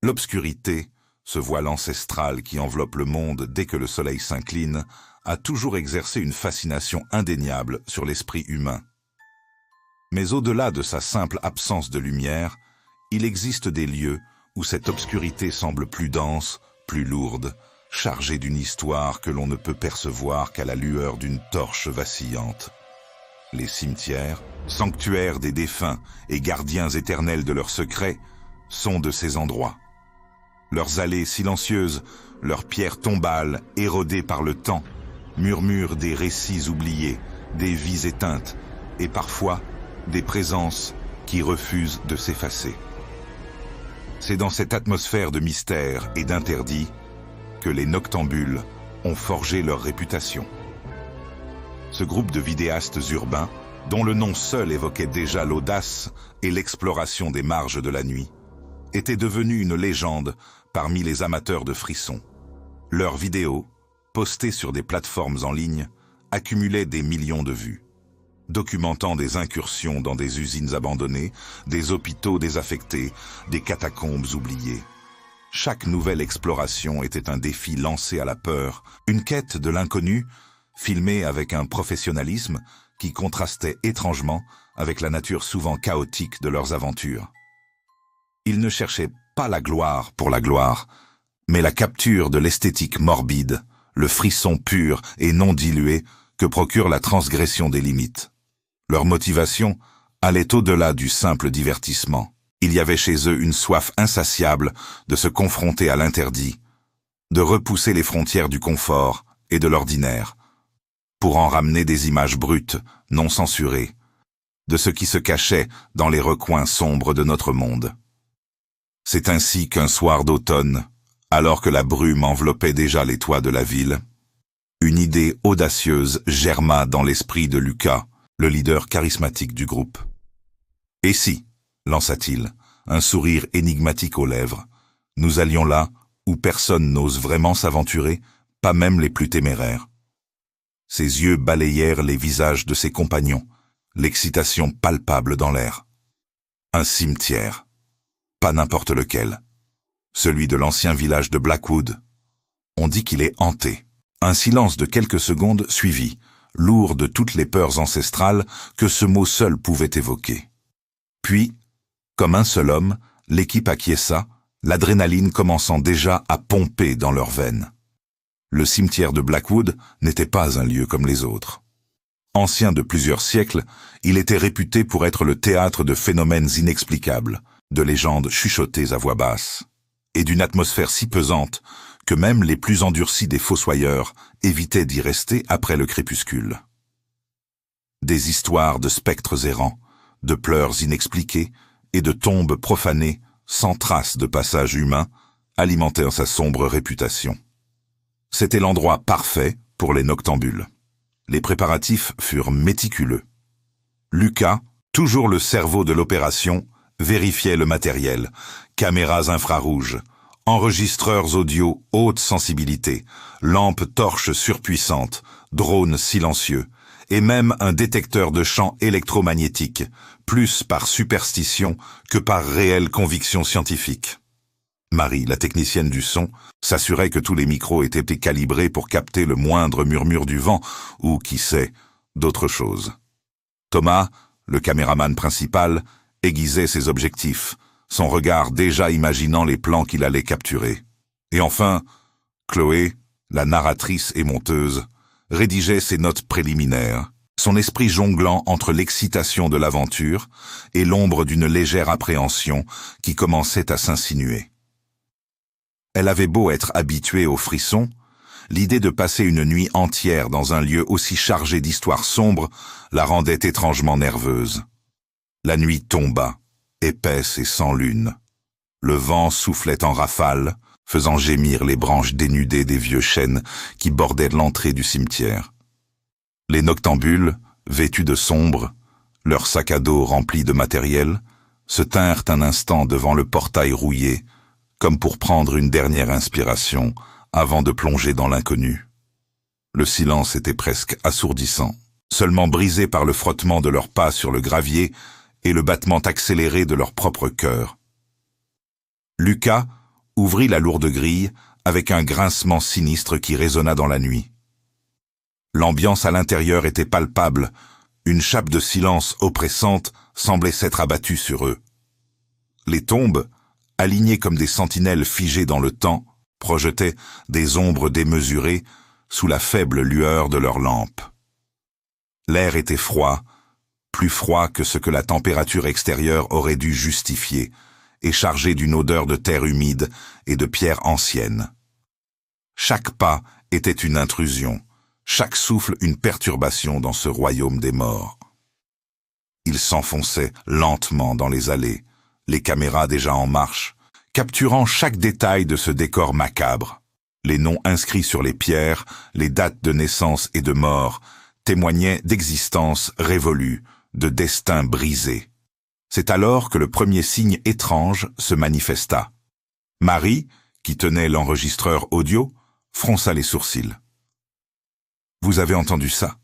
L'obscurité, ce voile ancestral qui enveloppe le monde dès que le soleil s'incline, a toujours exercé une fascination indéniable sur l'esprit humain. Mais au-delà de sa simple absence de lumière, il existe des lieux où cette obscurité semble plus dense, plus lourde, chargée d'une histoire que l'on ne peut percevoir qu'à la lueur d'une torche vacillante. Les cimetières, sanctuaires des défunts et gardiens éternels de leurs secrets, sont de ces endroits. Leurs allées silencieuses, leurs pierres tombales érodées par le temps, murmurent des récits oubliés, des vies éteintes et parfois des présences qui refusent de s'effacer. C'est dans cette atmosphère de mystère et d'interdit que les noctambules ont forgé leur réputation. Ce groupe de vidéastes urbains, dont le nom seul évoquait déjà l'audace et l'exploration des marges de la nuit, était devenu une légende parmi les amateurs de frissons. Leurs vidéos, postées sur des plateformes en ligne, accumulaient des millions de vues, documentant des incursions dans des usines abandonnées, des hôpitaux désaffectés, des catacombes oubliées. Chaque nouvelle exploration était un défi lancé à la peur, une quête de l'inconnu, filmée avec un professionnalisme qui contrastait étrangement avec la nature souvent chaotique de leurs aventures. Ils ne cherchaient pas la gloire pour la gloire, mais la capture de l'esthétique morbide, le frisson pur et non dilué que procure la transgression des limites. Leur motivation allait au-delà du simple divertissement. Il y avait chez eux une soif insatiable de se confronter à l'interdit, de repousser les frontières du confort et de l'ordinaire, pour en ramener des images brutes, non censurées, de ce qui se cachait dans les recoins sombres de notre monde. C'est ainsi qu'un soir d'automne, alors que la brume enveloppait déjà les toits de la ville, une idée audacieuse germa dans l'esprit de Lucas, le leader charismatique du groupe. « Et si ?» lança-t-il, un sourire énigmatique aux lèvres. « Nous allions là où personne n'ose vraiment s'aventurer, pas même les plus téméraires. » Ses yeux balayèrent les visages de ses compagnons, l'excitation palpable dans l'air. Un cimetière. Pas n'importe lequel. Celui de l'ancien village de Blackwood. On dit qu'il est hanté. Un silence de quelques secondes suivit, lourd de toutes les peurs ancestrales que ce mot seul pouvait évoquer. Puis, comme un seul homme, l'équipe acquiesça, l'adrénaline commençant déjà à pomper dans leurs veines. Le cimetière de Blackwood n'était pas un lieu comme les autres. Ancien de plusieurs siècles, il était réputé pour être le théâtre de phénomènes inexplicables, de légendes chuchotées à voix basse, et d'une atmosphère si pesante que même les plus endurcis des fossoyeurs évitaient d'y rester après le crépuscule. Des histoires de spectres errants, de pleurs inexpliqués et de tombes profanées sans trace de passage humain alimentèrent sa sombre réputation. C'était l'endroit parfait pour les noctambules. Les préparatifs furent méticuleux. Lucas, toujours le cerveau de l'opération, vérifiait le matériel, caméras infrarouges, enregistreurs audio haute sensibilité, lampes torches surpuissantes, drones silencieux, et même un détecteur de champs électromagnétiques, plus par superstition que par réelle conviction scientifique. Marie, la technicienne du son, s'assurait que tous les micros étaient calibrés pour capter le moindre murmure du vent, ou, qui sait, d'autres choses. Thomas, le caméraman principal, aiguisait ses objectifs, son regard déjà imaginant les plans qu'il allait capturer. Et enfin, Chloé, la narratrice et monteuse, rédigeait ses notes préliminaires, son esprit jonglant entre l'excitation de l'aventure et l'ombre d'une légère appréhension qui commençait à s'insinuer. Elle avait beau être habituée aux frissons, l'idée de passer une nuit entière dans un lieu aussi chargé d'histoires sombres la rendait étrangement nerveuse. La nuit tomba, épaisse et sans lune. Le vent soufflait en rafales, faisant gémir les branches dénudées des vieux chênes qui bordaient l'entrée du cimetière. Les noctambules, vêtus de sombre, leurs sacs à dos remplis de matériel, se tinrent un instant devant le portail rouillé, comme pour prendre une dernière inspiration avant de plonger dans l'inconnu. Le silence était presque assourdissant, seulement brisé par le frottement de leurs pas sur le gravier et le battement accéléré de leur propre cœur. Lucas, ouvrit la lourde grille avec un grincement sinistre qui résonna dans la nuit. L'ambiance à l'intérieur était palpable, une chape de silence oppressante semblait s'être abattue sur eux. Les tombes, alignées comme des sentinelles figées dans le temps, projetaient des ombres démesurées sous la faible lueur de leurs lampes. L'air était froid, plus froid que ce que la température extérieure aurait dû justifier, et chargé d'une odeur de terre humide et de pierres anciennes. Chaque pas était une intrusion, chaque souffle une perturbation dans ce royaume des morts. Ils s'enfonçaient lentement dans les allées, les caméras déjà en marche, capturant chaque détail de ce décor macabre. Les noms inscrits sur les pierres, les dates de naissance et de mort, témoignaient d'existences révolues, de destins brisés. C'est alors que le premier signe étrange se manifesta. Marie, qui tenait l'enregistreur audio, fronça les sourcils. « Vous avez entendu ça ?»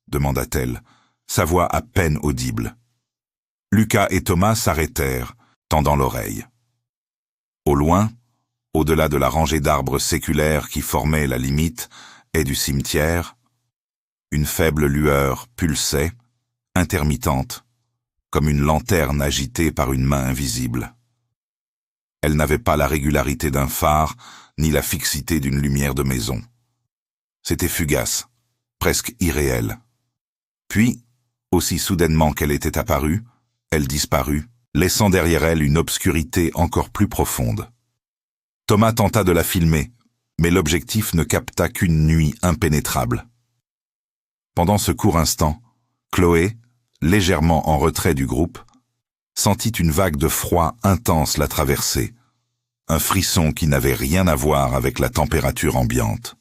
demanda-t-elle, sa voix à peine audible. Lucas et Thomas s'arrêtèrent, tendant l'oreille. Au loin, au-delà de la rangée d'arbres séculaires qui formait la limite et du cimetière, une faible lueur pulsait, intermittente, comme une lanterne agitée par une main invisible. Elle n'avait pas la régularité d'un phare, ni la fixité d'une lumière de maison. C'était fugace, presque irréel. Puis, aussi soudainement qu'elle était apparue, elle disparut, laissant derrière elle une obscurité encore plus profonde. Thomas tenta de la filmer, mais l'objectif ne capta qu'une nuit impénétrable. Pendant ce court instant, Chloé, légèrement en retrait du groupe, sentit une vague de froid intense la traverser, un frisson qui n'avait rien à voir avec la température ambiante.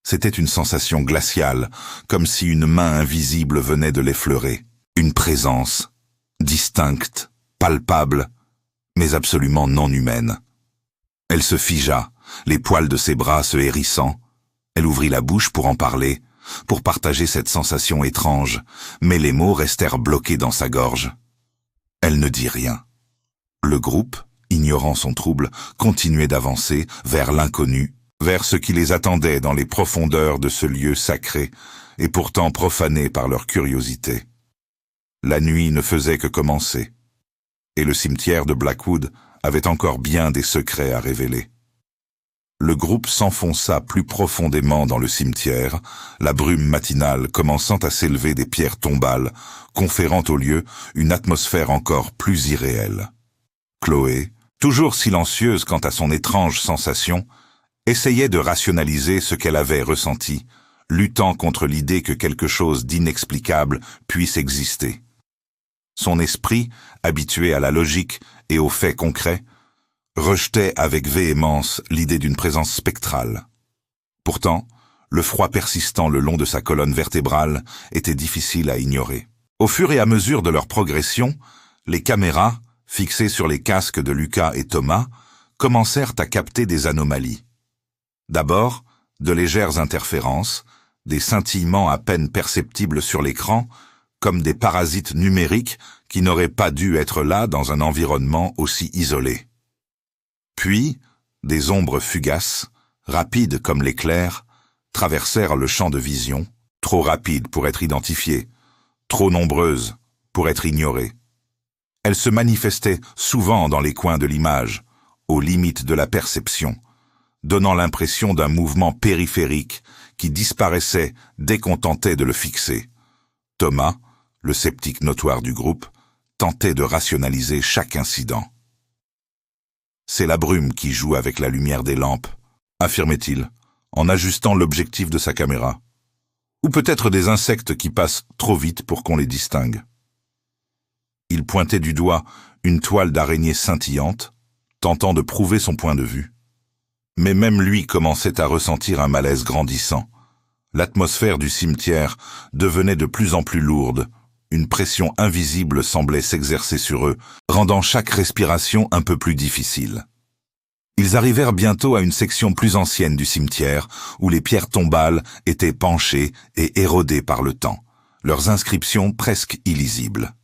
C'était une sensation glaciale, comme si une main invisible venait de l'effleurer, une présence, distincte, palpable, mais absolument non humaine. Elle se figea, les poils de ses bras se hérissant. Elle ouvrit la bouche pour en parler, pour partager cette sensation étrange, mais les mots restèrent bloqués dans sa gorge. Elle ne dit rien. Le groupe, ignorant son trouble, continuait d'avancer vers l'inconnu, vers ce qui les attendait dans les profondeurs de ce lieu sacré et pourtant profané par leur curiosité. La nuit ne faisait que commencer, et le cimetière de Blackwood avait encore bien des secrets à révéler. Le groupe s'enfonça plus profondément dans le cimetière, la brume matinale commençant à s'élever des pierres tombales, conférant au lieu une atmosphère encore plus irréelle. Chloé, toujours silencieuse quant à son étrange sensation, essayait de rationaliser ce qu'elle avait ressenti, luttant contre l'idée que quelque chose d'inexplicable puisse exister. Son esprit, habitué à la logique et aux faits concrets, rejetait avec véhémence l'idée d'une présence spectrale. Pourtant, le froid persistant le long de sa colonne vertébrale était difficile à ignorer. Au fur et à mesure de leur progression, les caméras, fixées sur les casques de Lucas et Thomas, commencèrent à capter des anomalies. D'abord, de légères interférences, des scintillements à peine perceptibles sur l'écran, comme des parasites numériques qui n'auraient pas dû être là dans un environnement aussi isolé. Puis, des ombres fugaces, rapides comme l'éclair, traversèrent le champ de vision, trop rapides pour être identifiées, trop nombreuses pour être ignorées. Elles se manifestaient souvent dans les coins de l'image, aux limites de la perception, donnant l'impression d'un mouvement périphérique qui disparaissait dès qu'on tentait de le fixer. Thomas, le sceptique notoire du groupe, tentait de rationaliser chaque incident. « C'est la brume qui joue avec la lumière des lampes », affirmait-il, en ajustant l'objectif de sa caméra. « Ou peut-être des insectes qui passent trop vite pour qu'on les distingue. » Il pointait du doigt une toile d'araignée scintillante, tentant de prouver son point de vue. Mais même lui commençait à ressentir un malaise grandissant. L'atmosphère du cimetière devenait de plus en plus lourde. Une pression invisible semblait s'exercer sur eux, rendant chaque respiration un peu plus difficile. Ils arrivèrent bientôt à une section plus ancienne du cimetière, où les pierres tombales étaient penchées et érodées par le temps, leurs inscriptions presque illisibles.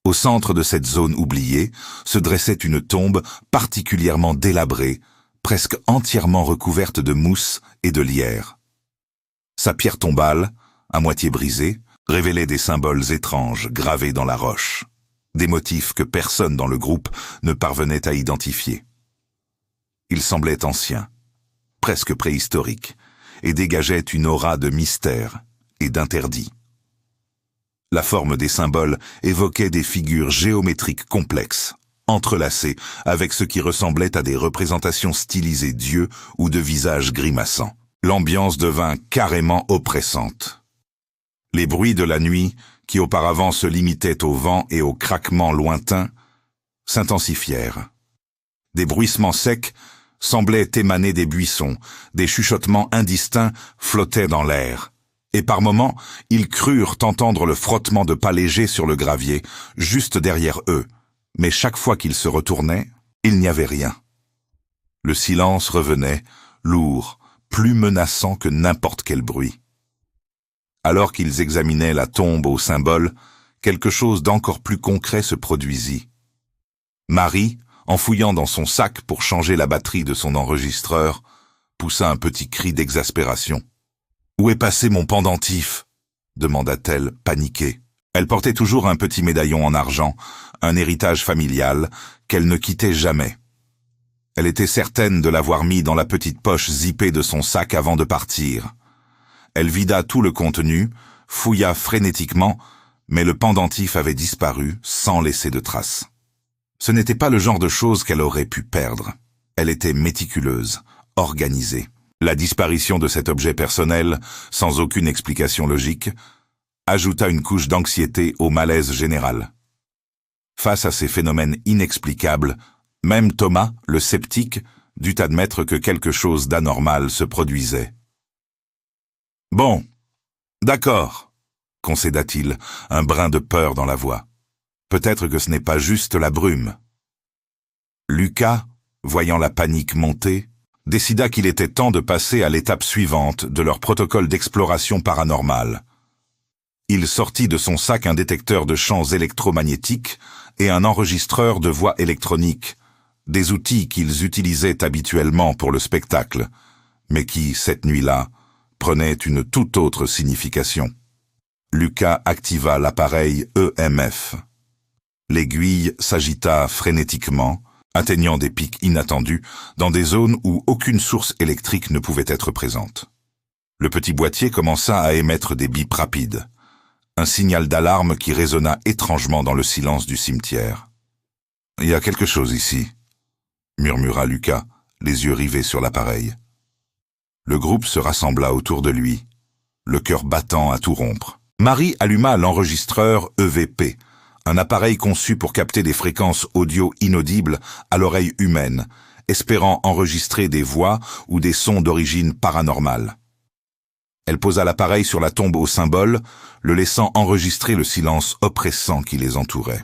Au centre de cette zone oubliée se dressait une tombe particulièrement délabrée, presque entièrement recouverte de mousse et de lierre. Sa pierre tombale, à moitié brisée, révélait des symboles étranges gravés dans la roche, des motifs que personne dans le groupe ne parvenait à identifier. Il semblait ancien, presque préhistorique, et dégageait une aura de mystère et d'interdit. La forme des symboles évoquait des figures géométriques complexes, entrelacées avec ce qui ressemblait à des représentations stylisées d'yeux ou de visages grimaçants. L'ambiance devint carrément oppressante. Les bruits de la nuit, qui auparavant se limitaient au vent et aux craquements lointains, s'intensifièrent. Des bruissements secs semblaient émaner des buissons, des chuchotements indistincts flottaient dans l'air. Et par moments, ils crurent entendre le frottement de pas légers sur le gravier, juste derrière eux. Mais chaque fois qu'ils se retournaient, il n'y avait rien. Le silence revenait, lourd, plus menaçant que n'importe quel bruit. Alors qu'ils examinaient la tombe au symbole, quelque chose d'encore plus concret se produisit. Marie, en fouillant dans son sac pour changer la batterie de son enregistreur, poussa un petit cri d'exaspération. « Où est passé mon pendentif ?» demanda-t-elle, paniquée. Elle portait toujours un petit médaillon en argent, un héritage familial, qu'elle ne quittait jamais. Elle était certaine de l'avoir mis dans la petite poche zippée de son sac avant de partir. Elle vida tout le contenu, fouilla frénétiquement, mais le pendentif avait disparu sans laisser de traces. Ce n'était pas le genre de chose qu'elle aurait pu perdre. Elle était méticuleuse, organisée. La disparition de cet objet personnel, sans aucune explication logique, ajouta une couche d'anxiété au malaise général. Face à ces phénomènes inexplicables, même Thomas, le sceptique, dut admettre que quelque chose d'anormal se produisait. « Bon, d'accord, » concéda-t-il, un brin de peur dans la voix. « Peut-être que ce n'est pas juste la brume. » Lucas, voyant la panique monter, décida qu'il était temps de passer à l'étape suivante de leur protocole d'exploration paranormale. Il sortit de son sac un détecteur de champs électromagnétiques et un enregistreur de voix électronique, des outils qu'ils utilisaient habituellement pour le spectacle, mais qui, cette nuit-là, prenaient une toute autre signification. Lucas activa l'appareil EMF. L'aiguille s'agita frénétiquement, atteignant des pics inattendus dans des zones où aucune source électrique ne pouvait être présente. Le petit boîtier commença à émettre des bips rapides, un signal d'alarme qui résonna étrangement dans le silence du cimetière. « Il y a quelque chose ici », murmura Lucas, les yeux rivés sur l'appareil. Le groupe se rassembla autour de lui, le cœur battant à tout rompre. Marie alluma l'enregistreur EVP, un appareil conçu pour capter des fréquences audio inaudibles à l'oreille humaine, espérant enregistrer des voix ou des sons d'origine paranormale. Elle posa l'appareil sur la tombe au symbole, le laissant enregistrer le silence oppressant qui les entourait.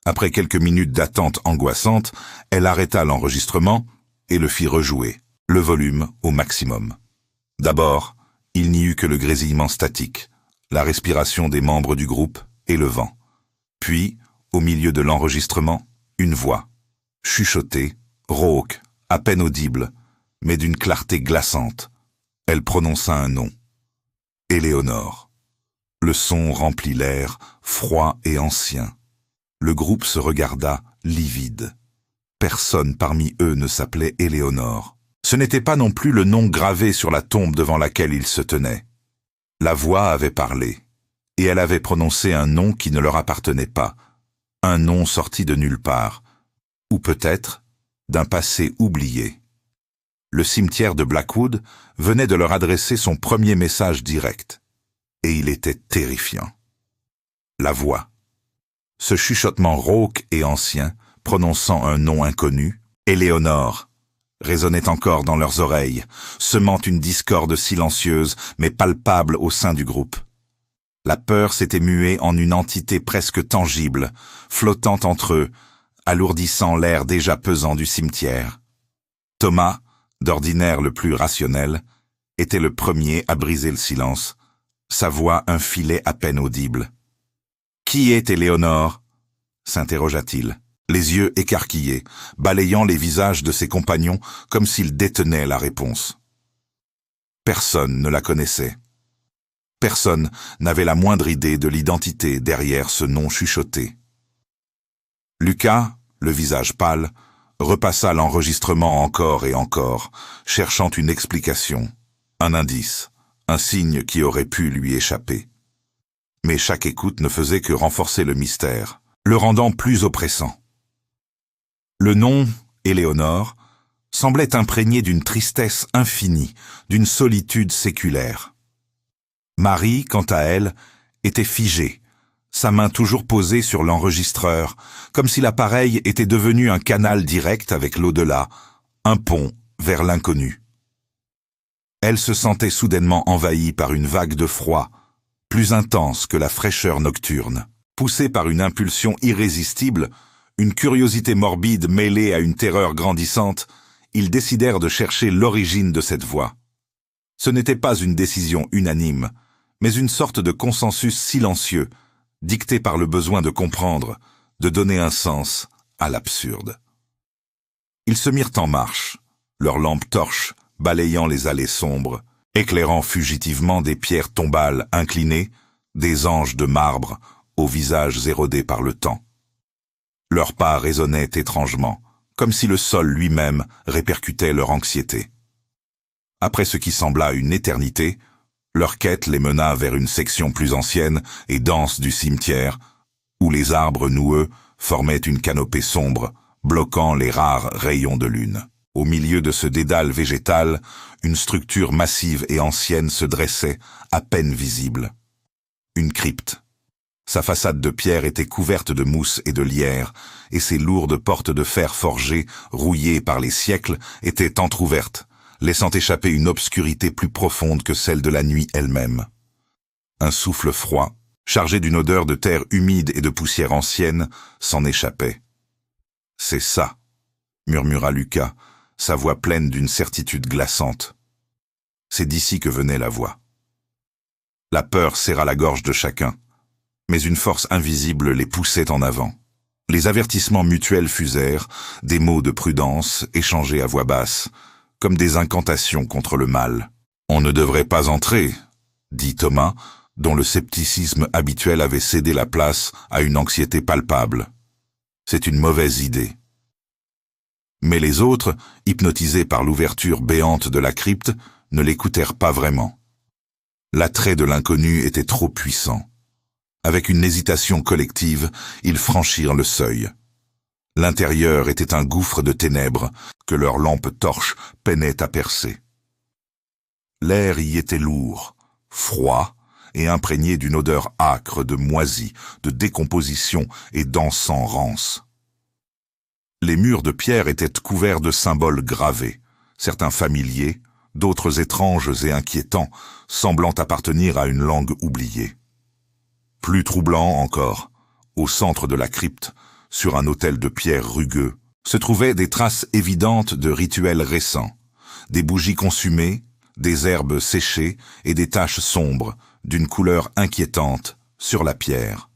Après quelques minutes d'attente angoissante, elle arrêta l'enregistrement et le fit rejouer, le volume au maximum. D'abord, il n'y eut que le grésillement statique, la respiration des membres du groupe et le vent. Puis, au milieu de l'enregistrement, une voix, chuchotée, rauque, à peine audible, mais d'une clarté glaçante. Elle prononça un nom. Éléonore. Le son remplit l'air, froid et ancien. Le groupe se regarda, livide. Personne parmi eux ne s'appelait Éléonore. Ce n'était pas non plus le nom gravé sur la tombe devant laquelle ils se tenaient. La voix avait parlé, et elle avait prononcé un nom qui ne leur appartenait pas, un nom sorti de nulle part, ou peut-être d'un passé oublié. Le cimetière de Blackwood venait de leur adresser son premier message direct, et il était terrifiant. La voix. Ce chuchotement rauque et ancien, prononçant un nom inconnu, Éléonore, résonnait encore dans leurs oreilles, semant une discorde silencieuse mais palpable au sein du groupe. La peur s'était muée en une entité presque tangible, flottant entre eux, alourdissant l'air déjà pesant du cimetière. Thomas, d'ordinaire le plus rationnel, était le premier à briser le silence, sa voix un filet à peine audible. « Qui est Éléonore ?» s'interrogea-t-il. les yeux écarquillés, balayant les visages de ses compagnons comme s'il détenait la réponse. Personne ne la connaissait. Personne n'avait la moindre idée de l'identité derrière ce nom chuchoté. Lucas, le visage pâle, repassa l'enregistrement encore et encore, cherchant une explication, un indice, un signe qui aurait pu lui échapper. Mais chaque écoute ne faisait que renforcer le mystère, le rendant plus oppressant. Le nom, Éléonore, semblait imprégné d'une tristesse infinie, d'une solitude séculaire. Marie, quant à elle, était figée, sa main toujours posée sur l'enregistreur, comme si l'appareil était devenu un canal direct avec l'au-delà, un pont vers l'inconnu. Elle se sentait soudainement envahie par une vague de froid, plus intense que la fraîcheur nocturne. Poussée par une impulsion irrésistible, une curiosité morbide mêlée à une terreur grandissante, ils décidèrent de chercher l'origine de cette voix. Ce n'était pas une décision unanime, mais une sorte de consensus silencieux, dicté par le besoin de comprendre, de donner un sens à l'absurde. Ils se mirent en marche, leurs lampes torches balayant les allées sombres, éclairant fugitivement des pierres tombales inclinées, des anges de marbre aux visages érodés par le temps. Leurs pas résonnaient étrangement, comme si le sol lui-même répercutait leur anxiété. Après ce qui sembla une éternité, leur quête les mena vers une section plus ancienne et dense du cimetière, où les arbres noueux formaient une canopée sombre, bloquant les rares rayons de lune. Au milieu de ce dédale végétal, une structure massive et ancienne se dressait, à peine visible. Une crypte. Sa façade de pierre était couverte de mousse et de lierre, et ses lourdes portes de fer forgé, rouillées par les siècles, étaient entr'ouvertes, laissant échapper une obscurité plus profonde que celle de la nuit elle-même. Un souffle froid, chargé d'une odeur de terre humide et de poussière ancienne, s'en échappait. « C'est ça », murmura Lucas, sa voix pleine d'une certitude glaçante. C'est d'ici que venait la voix. La peur serra la gorge de chacun, mais une force invisible les poussait en avant. Les avertissements mutuels fusèrent, des mots de prudence échangés à voix basse, comme des incantations contre le mal. « On ne devrait pas entrer », dit Thomas, dont le scepticisme habituel avait cédé la place à une anxiété palpable. « C'est une mauvaise idée. » Mais les autres, hypnotisés par l'ouverture béante de la crypte, ne l'écoutèrent pas vraiment. L'attrait de l'inconnu était trop puissant. Avec une hésitation collective, ils franchirent le seuil. L'intérieur était un gouffre de ténèbres que leurs lampes torches peinaient à percer. L'air y était lourd, froid et imprégné d'une odeur âcre de moisie, de décomposition et d'encens rance. Les murs de pierre étaient couverts de symboles gravés, certains familiers, d'autres étranges et inquiétants, semblant appartenir à une langue oubliée. Plus troublant encore, au centre de la crypte, sur un autel de pierre rugueux, se trouvaient des traces évidentes de rituels récents, des bougies consumées, des herbes séchées et des taches sombres, d'une couleur inquiétante, sur la pierre.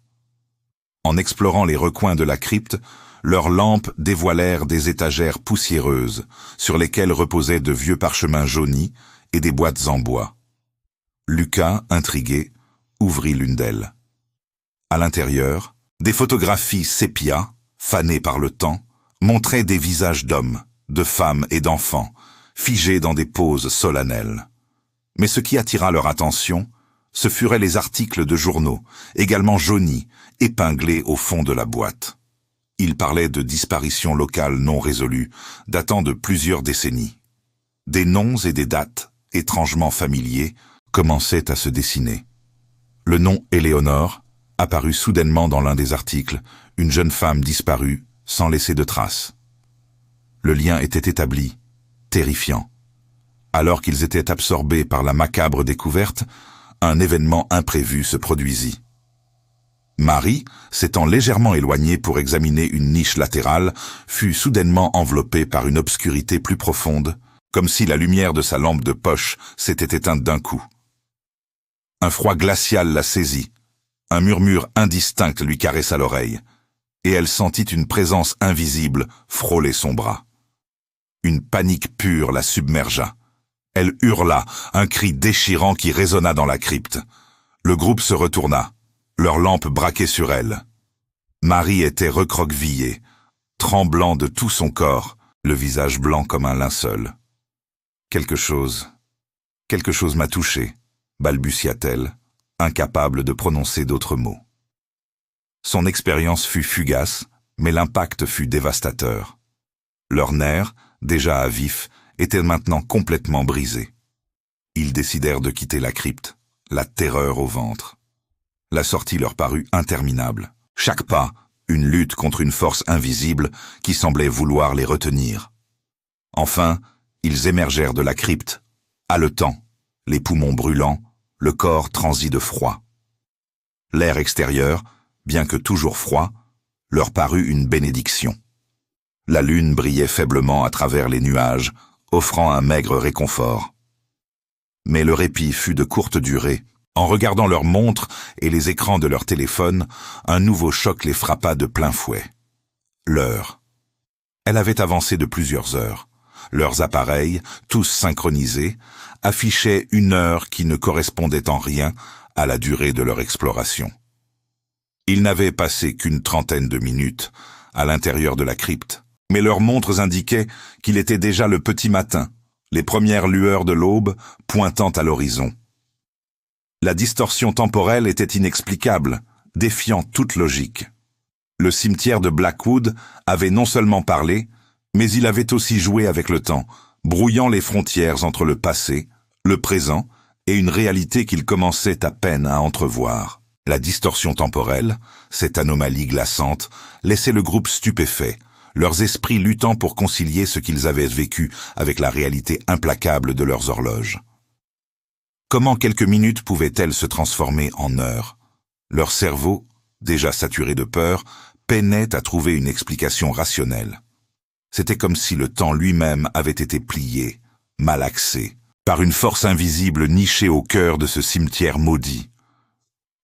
En explorant les recoins de la crypte, leurs lampes dévoilèrent des étagères poussiéreuses, sur lesquelles reposaient de vieux parchemins jaunis et des boîtes en bois. Lucas, intrigué, ouvrit l'une d'elles. À l'intérieur, des photographies sépia, fanées par le temps, montraient des visages d'hommes, de femmes et d'enfants, figés dans des poses solennelles. Mais ce qui attira leur attention, ce furent les articles de journaux, également jaunis, épinglés au fond de la boîte. Ils parlaient de disparitions locales non résolues, datant de plusieurs décennies. Des noms et des dates, étrangement familiers, commençaient à se dessiner. Le nom Éléonore apparut soudainement dans l'un des articles, une jeune femme disparue, sans laisser de traces. Le lien était établi, terrifiant. Alors qu'ils étaient absorbés par la macabre découverte, un événement imprévu se produisit. Marie, s'étant légèrement éloignée pour examiner une niche latérale, fut soudainement enveloppée par une obscurité plus profonde, comme si la lumière de sa lampe de poche s'était éteinte d'un coup. Un froid glacial la saisit. Un murmure indistinct lui caressa l'oreille. et elle sentit une présence invisible frôler son bras. Une panique pure la submergea. Elle hurla, un cri déchirant qui résonna dans la crypte. Le groupe se retourna, leurs lampes braquées sur elle. Marie était recroquevillée, tremblant de tout son corps, le visage blanc comme un linceul. Quelque chose m'a touché, balbutia-t-elle, incapable de prononcer d'autres mots. Son expérience fut fugace, mais l'impact fut dévastateur. Leurs nerfs, déjà à vif, étaient maintenant complètement brisés. Ils décidèrent de quitter la crypte, la terreur au ventre. La sortie leur parut interminable. Chaque pas, une lutte contre une force invisible qui semblait vouloir les retenir. Enfin, ils émergèrent de la crypte, haletants, les poumons brûlants, le corps transi de froid. L'air extérieur, bien que toujours froid, leur parut une bénédiction. La lune brillait faiblement à travers les nuages, offrant un maigre réconfort. Mais le répit fut de courte durée. En regardant leurs montres et les écrans de leur téléphone, un nouveau choc les frappa de plein fouet. L'heure. Elle avait avancé de plusieurs heures. Leurs appareils, tous synchronisés, affichaient une heure qui ne correspondait en rien à la durée de leur exploration. Ils n'avaient passé qu'une trentaine de minutes à l'intérieur de la crypte, mais leurs montres indiquaient qu'il était déjà le petit matin, les premières lueurs de l'aube pointant à l'horizon. La distorsion temporelle était inexplicable, défiant toute logique. Le cimetière de Blackwood avait non seulement parlé, mais il avait aussi joué avec le temps, brouillant les frontières entre le passé, le présent et une réalité qu'ils commençaient à peine à entrevoir. La distorsion temporelle, cette anomalie glaçante, laissait le groupe stupéfait, leurs esprits luttant pour concilier ce qu'ils avaient vécu avec la réalité implacable de leurs horloges. Comment quelques minutes pouvaient-elles se transformer en heures? Leur cerveau, déjà saturé de peur, peinait à trouver une explication rationnelle. C'était comme si le temps lui-même avait été plié, malaxé, par une force invisible nichée au cœur de ce cimetière maudit.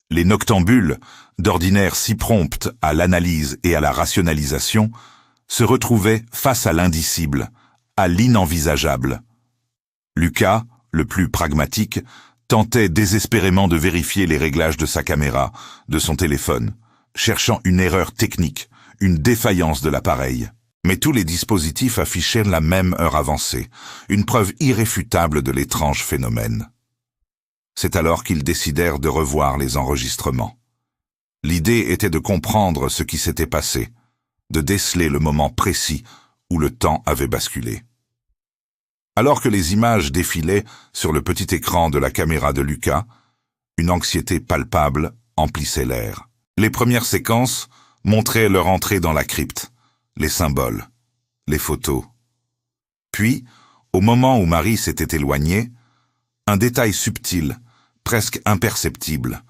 Les noctambules, d'ordinaire si promptes à l'analyse et à la rationalisation, se retrouvaient face à l'indicible, à l'inenvisageable. Lucas, le plus pragmatique, tentait désespérément de vérifier les réglages de sa caméra, de son téléphone, cherchant une erreur technique, une défaillance de l'appareil. Mais tous les dispositifs affichaient la même heure avancée, une preuve irréfutable de l'étrange phénomène. C'est alors qu'ils décidèrent de revoir les enregistrements. L'idée était de comprendre ce qui s'était passé, de déceler le moment précis où le temps avait basculé. Alors que les images défilaient sur le petit écran de la caméra de Lucas, une anxiété palpable emplissait l'air. Les premières séquences montraient leur entrée dans la crypte, les symboles, les photos. Puis, au moment où Marie s'était éloignée, un détail subtil, presque imperceptible,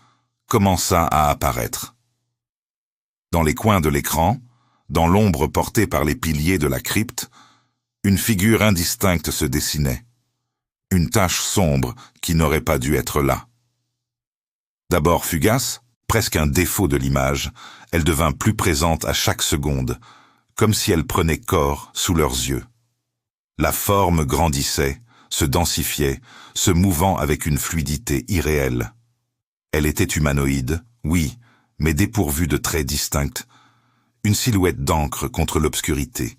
commença à apparaître. Dans les coins de l'écran, dans l'ombre portée par les piliers de la crypte, une figure indistincte se dessinait, une tache sombre qui n'aurait pas dû être là. D'abord fugace, presque un défaut de l'image, elle devint plus présente à chaque seconde, comme si elle prenait corps sous leurs yeux. La forme grandissait, se densifiait, se mouvant avec une fluidité irréelle. Elle était humanoïde, oui, mais dépourvue de traits distincts, une silhouette d'encre contre l'obscurité.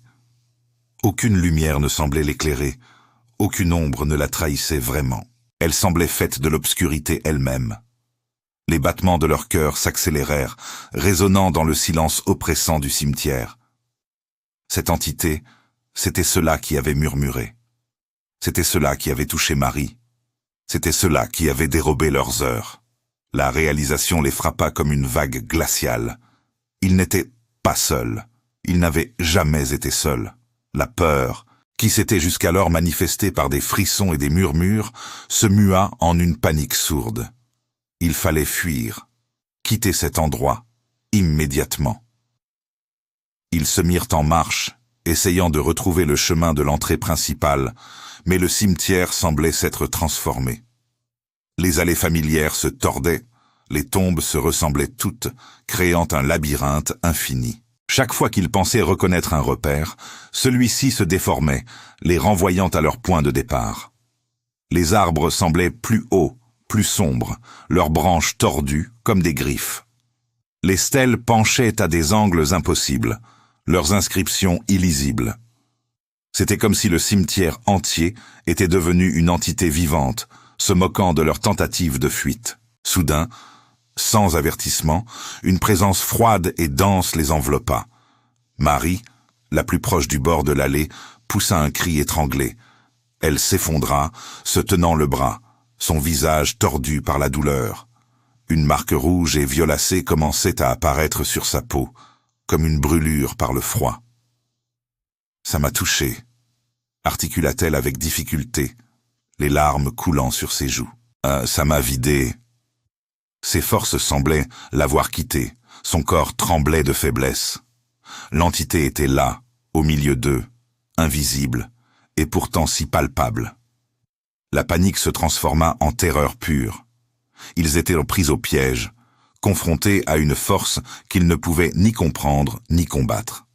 Aucune lumière ne semblait l'éclairer, aucune ombre ne la trahissait vraiment. Elle semblait faite de l'obscurité elle-même. Les battements de leur cœur s'accélérèrent, résonnant dans le silence oppressant du cimetière. Cette entité, c'était cela qui avait murmuré. C'était cela qui avait touché Marie. C'était cela qui avait dérobé leurs heures. La réalisation les frappa comme une vague glaciale. Ils n'étaient pas seuls. Ils n'avaient jamais été seuls. La peur, qui s'était jusqu'alors manifestée par des frissons et des murmures, se mua en une panique sourde. Il fallait fuir, quitter cet endroit, immédiatement. Ils se mirent en marche, essayant de retrouver le chemin de l'entrée principale, mais le cimetière semblait s'être transformé. Les allées familières se tordaient, les tombes se ressemblaient toutes, créant un labyrinthe infini. Chaque fois qu'ils pensaient reconnaître un repère, celui-ci se déformait, les renvoyant à leur point de départ. Les arbres semblaient plus hauts, plus sombres, leurs branches tordues comme des griffes. Les stèles penchaient à des angles impossibles, leurs inscriptions illisibles. C'était comme si le cimetière entier était devenu une entité vivante, se moquant de leurs tentatives de fuite. Soudain, sans avertissement, une présence froide et dense les enveloppa. Marie, la plus proche du bord de l'allée, poussa un cri étranglé. Elle s'effondra, se tenant le bras, son visage tordu par la douleur. Une marque rouge et violacée commençait à apparaître sur sa peau, comme une brûlure par le froid. « Ça m'a touché », articula-t-elle avec difficulté, les larmes coulant sur ses joues. « Ça m'a vidé. » Ses forces semblaient l'avoir quitté, son corps tremblait de faiblesse. L'entité était là, au milieu d'eux, invisible, et pourtant si palpable. La panique se transforma en terreur pure. Ils étaient pris au piège, confrontés à une force qu'ils ne pouvaient ni comprendre ni combattre.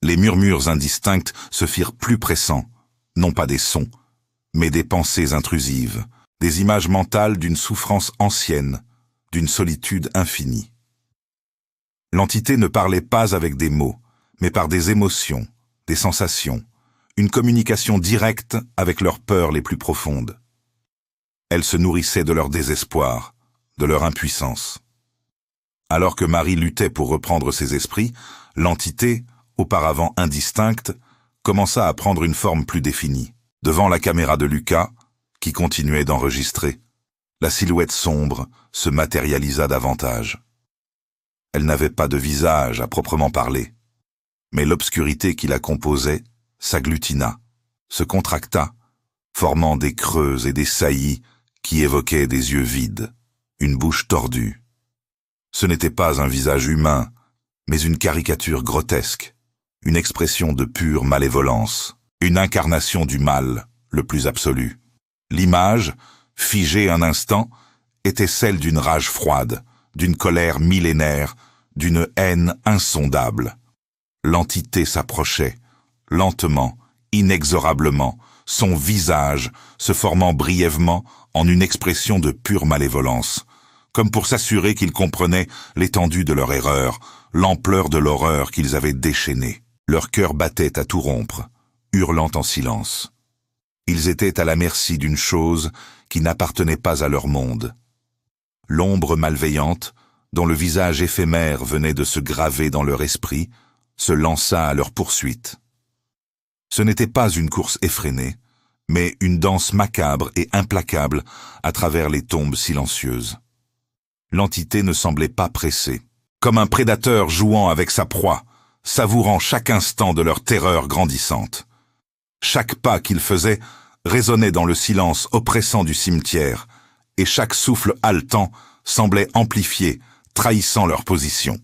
Les murmures indistincts se firent plus pressants, non pas des sons, mais des pensées intrusives, des images mentales d'une souffrance ancienne, d'une solitude infinie. L'entité ne parlait pas avec des mots, mais par des émotions, des sensations, une communication directe avec leurs peurs les plus profondes. Elle se nourrissait de leur désespoir, de leur impuissance. Alors que Marie luttait pour reprendre ses esprits, l'entité, auparavant indistincte, commença à prendre une forme plus définie. Devant la caméra de Lucas, qui continuait d'enregistrer, la silhouette sombre se matérialisa davantage. Elle n'avait pas de visage à proprement parler, mais l'obscurité qui la composait s'agglutina, se contracta, formant des creux et des saillies qui évoquaient des yeux vides, une bouche tordue. Ce n'était pas un visage humain, mais une caricature grotesque, une expression de pure malévolence, une incarnation du mal, le plus absolu. L'image, figée un instant, était celle d'une rage froide, d'une colère millénaire, d'une haine insondable. L'entité s'approchait, lentement, inexorablement, son visage se formant brièvement en une expression de pure malévolence, comme pour s'assurer qu'ils comprenaient l'étendue de leur erreur, l'ampleur de l'horreur qu'ils avaient déchaînée. Leur cœur battait à tout rompre, hurlant en silence. Ils étaient à la merci d'une chose qui n'appartenait pas à leur monde. L'ombre malveillante, dont le visage éphémère venait de se graver dans leur esprit, se lança à leur poursuite. Ce n'était pas une course effrénée, mais une danse macabre et implacable à travers les tombes silencieuses. L'entité ne semblait pas pressée, comme un prédateur jouant avec sa proie, savourant chaque instant de leur terreur grandissante. Chaque pas qu'ils faisaient résonnait dans le silence oppressant du cimetière, et chaque souffle haletant semblait amplifier, trahissant leur position.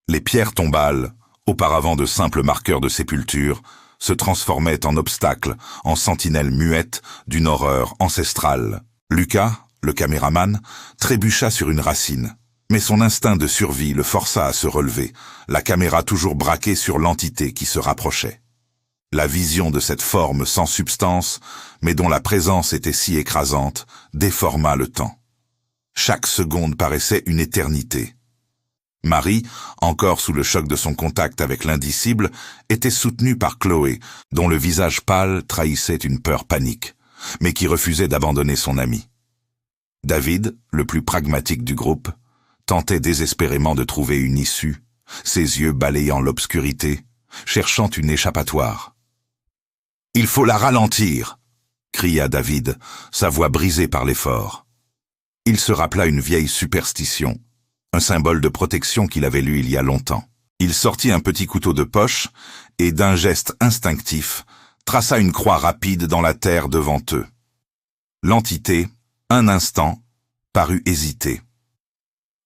Les pierres tombales, auparavant de simples marqueurs de sépulture, se transformaient en obstacles, en sentinelles muettes d'une horreur ancestrale. Lucas, le caméraman, trébucha sur une racine, mais son instinct de survie le força à se relever, la caméra toujours braquée sur l'entité qui se rapprochait. La vision de cette forme sans substance, mais dont la présence était si écrasante, déforma le temps. Chaque seconde paraissait une éternité. Marie, encore sous le choc de son contact avec l'indicible, était soutenue par Chloé, dont le visage pâle trahissait une peur panique, mais qui refusait d'abandonner son ami. David, le plus pragmatique du groupe, tentait désespérément de trouver une issue, ses yeux balayant l'obscurité, cherchant une échappatoire. « Il faut la ralentir !» cria David, sa voix brisée par l'effort. Il se rappela une vieille superstition, un symbole de protection qu'il avait lu il y a longtemps. Il sortit un petit couteau de poche et, d'un geste instinctif, traça une croix rapide dans la terre devant eux. L'entité, un instant, parut hésiter.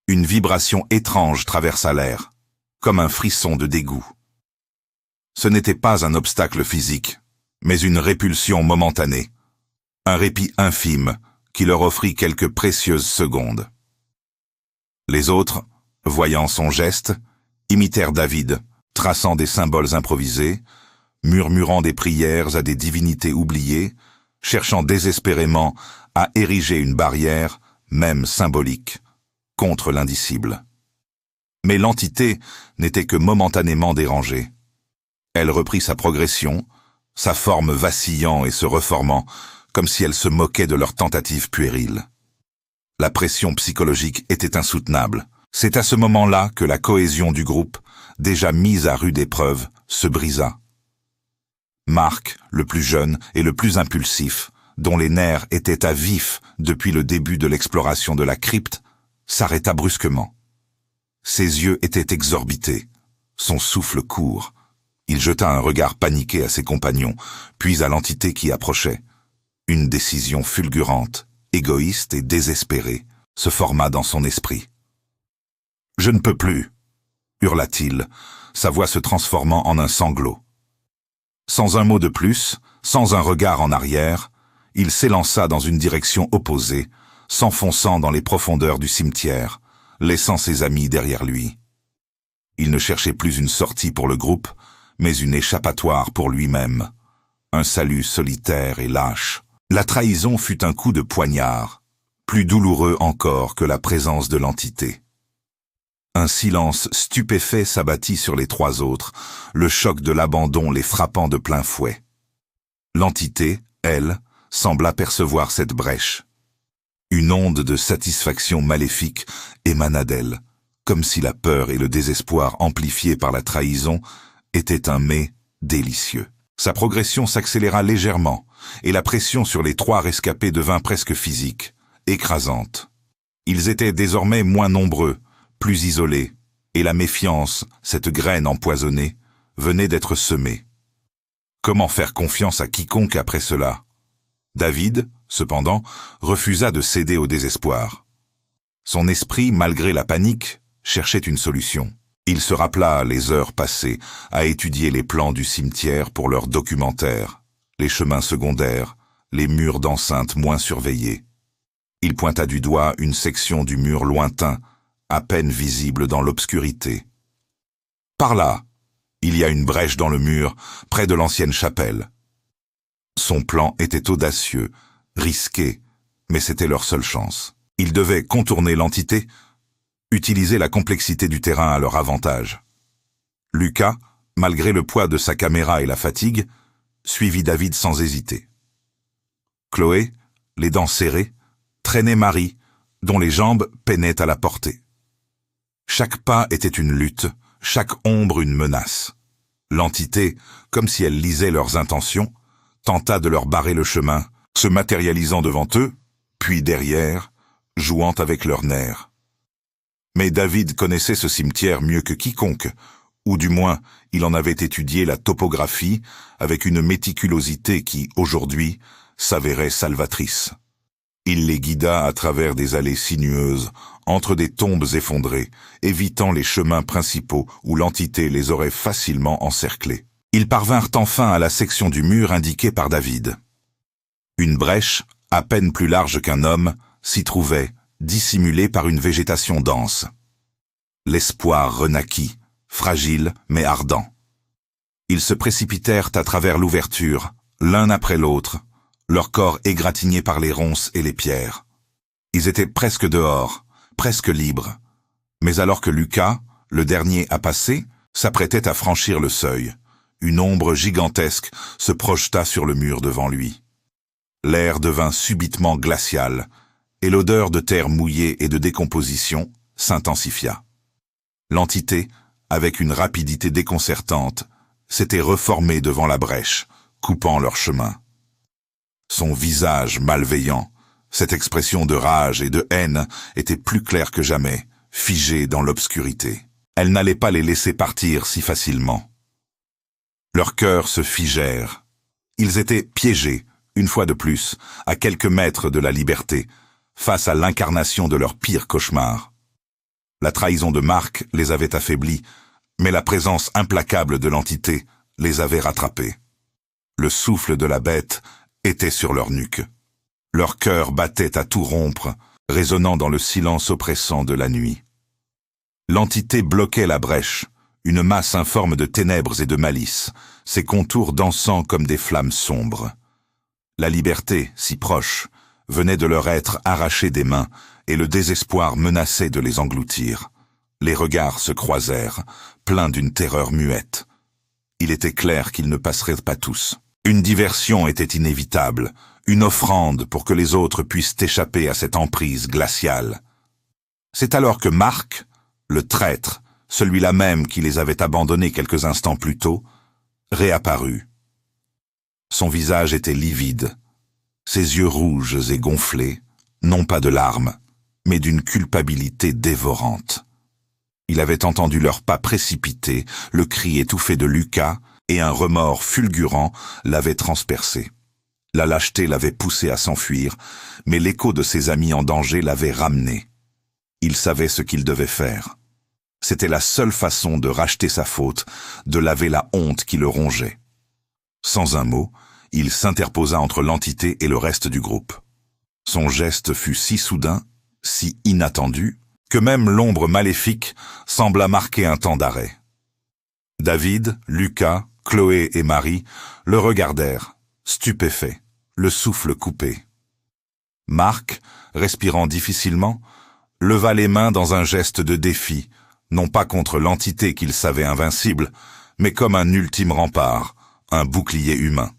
Une vibration étrange traversa l'air, comme un frisson de dégoût. Ce n'était pas un obstacle physique, mais une répulsion momentanée, un répit infime qui leur offrit quelques précieuses secondes. Les autres, voyant son geste, imitèrent David, traçant des symboles improvisés, murmurant des prières à des divinités oubliées, cherchant désespérément à ériger une barrière, même symbolique, contre l'indicible. Mais l'entité n'était que momentanément dérangée. Elle reprit sa progression, sa forme vacillant et se reformant, comme si elle se moquait de leur tentative puérile. La pression psychologique était insoutenable. C'est à ce moment-là que la cohésion du groupe, déjà mise à rude épreuve, se brisa. Marc, le plus jeune et le plus impulsif, dont les nerfs étaient à vif depuis le début de l'exploration de la crypte, s'arrêta brusquement. Ses yeux étaient exorbités, son souffle court. Il jeta un regard paniqué à ses compagnons, puis à l'entité qui approchait. Une décision fulgurante, égoïste et désespérée, se forma dans son esprit. « Je ne peux plus !» hurla-t-il, sa voix se transformant en un sanglot. Sans un mot de plus, sans un regard en arrière, il s'élança dans une direction opposée, s'enfonçant dans les profondeurs du cimetière, laissant ses amis derrière lui. Il ne cherchait plus une sortie pour le groupe, mais une échappatoire pour lui-même. Un salut solitaire et lâche. La trahison fut un coup de poignard, plus douloureux encore que la présence de l'entité. Un silence stupéfait s'abattit sur les trois autres, le choc de l'abandon les frappant de plein fouet. L'entité, elle, sembla percevoir cette brèche. Une onde de satisfaction maléfique émana d'elle, comme si la peur et le désespoir amplifiés par la trahison étaient un mets délicieux. Sa progression s'accéléra légèrement, et la pression sur les trois rescapés devint presque physique, écrasante. Ils étaient désormais moins nombreux, plus isolés, et la méfiance, cette graine empoisonnée, venait d'être semée. Comment faire confiance à quiconque après cela? David, cependant, refusa de céder au désespoir. Son esprit, malgré la panique, cherchait une solution. Il se rappela les heures passées à étudier les plans du cimetière pour leur documentaire, les chemins secondaires, les murs d'enceinte moins surveillés. Il pointa du doigt une section du mur lointain, à peine visible dans l'obscurité. Par là, il y a une brèche dans le mur, près de l'ancienne chapelle. Son plan était audacieux, risqué, mais c'était leur seule chance. Ils devaient contourner l'entité, utiliser la complexité du terrain à leur avantage. Lucas, malgré le poids de sa caméra et la fatigue, suivit David sans hésiter. Chloé, les dents serrées, traînait Marie, dont les jambes peinaient à la porter. Chaque pas était une lutte, chaque ombre une menace. L'entité, comme si elle lisait leurs intentions, tenta de leur barrer le chemin, se matérialisant devant eux, puis derrière, jouant avec leurs nerfs. Mais David connaissait ce cimetière mieux que quiconque, ou du moins il en avait étudié la topographie avec une méticulosité qui, aujourd'hui, s'avérait salvatrice. Il les guida à travers des allées sinueuses, entre des tombes effondrées, évitant les chemins principaux où l'entité les aurait facilement encerclés. Ils parvinrent enfin à la section du mur indiquée par David. Une brèche, à peine plus large qu'un homme, s'y trouvait, dissimulée par une végétation dense. L'espoir renaquit, fragile mais ardent. Ils se précipitèrent à travers l'ouverture, l'un après l'autre, leur corps égratigné par les ronces et les pierres. Ils étaient presque dehors, presque libres. Mais alors que Lucas, le dernier à passer, s'apprêtait à franchir le seuil, une ombre gigantesque se projeta sur le mur devant lui. L'air devint subitement glacial, et l'odeur de terre mouillée et de décomposition s'intensifia. L'entité, avec une rapidité déconcertante, s'était reformée devant la brèche, coupant leur chemin. Son visage malveillant, cette expression de rage et de haine était plus claire que jamais, figée dans l'obscurité. Elle n'allait pas les laisser partir si facilement. Leurs cœurs se figèrent. Ils étaient piégés, une fois de plus, à quelques mètres de la liberté, face à l'incarnation de leur pire cauchemar. La trahison de Marc les avait affaiblis, mais la présence implacable de l'entité les avait rattrapés. Le souffle de la bête était sur leur nuque. Leur cœur battait à tout rompre, résonnant dans le silence oppressant de la nuit. L'entité bloquait la brèche, une masse informe de ténèbres et de malice, ses contours dansant comme des flammes sombres. La liberté, si proche, venait de leur être arrachée des mains, et le désespoir menaçait de les engloutir. Les regards se croisèrent, pleins d'une terreur muette. Il était clair qu'ils ne passeraient pas tous. Une diversion était inévitable, une offrande pour que les autres puissent échapper à cette emprise glaciale. C'est alors que Marc, le traître, celui-là même qui les avait abandonnés quelques instants plus tôt, réapparut. Son visage était livide, ses yeux rouges et gonflés, non pas de larmes, mais d'une culpabilité dévorante. Il avait entendu leurs pas précipités, le cri étouffé de Lucas, et un remords fulgurant l'avait transpercé. La lâcheté l'avait poussé à s'enfuir, mais l'écho de ses amis en danger l'avait ramené. Il savait ce qu'il devait faire. C'était la seule façon de racheter sa faute, de laver la honte qui le rongeait. Sans un mot, il s'interposa entre l'entité et le reste du groupe. Son geste fut si soudain, si inattendu, que même l'ombre maléfique sembla marquer un temps d'arrêt. David, Lucas, Chloé et Marie le regardèrent, stupéfaits, le souffle coupé. Marc, respirant difficilement, leva les mains dans un geste de défi, non pas contre l'entité qu'il savait invincible, mais comme un ultime rempart, un bouclier humain.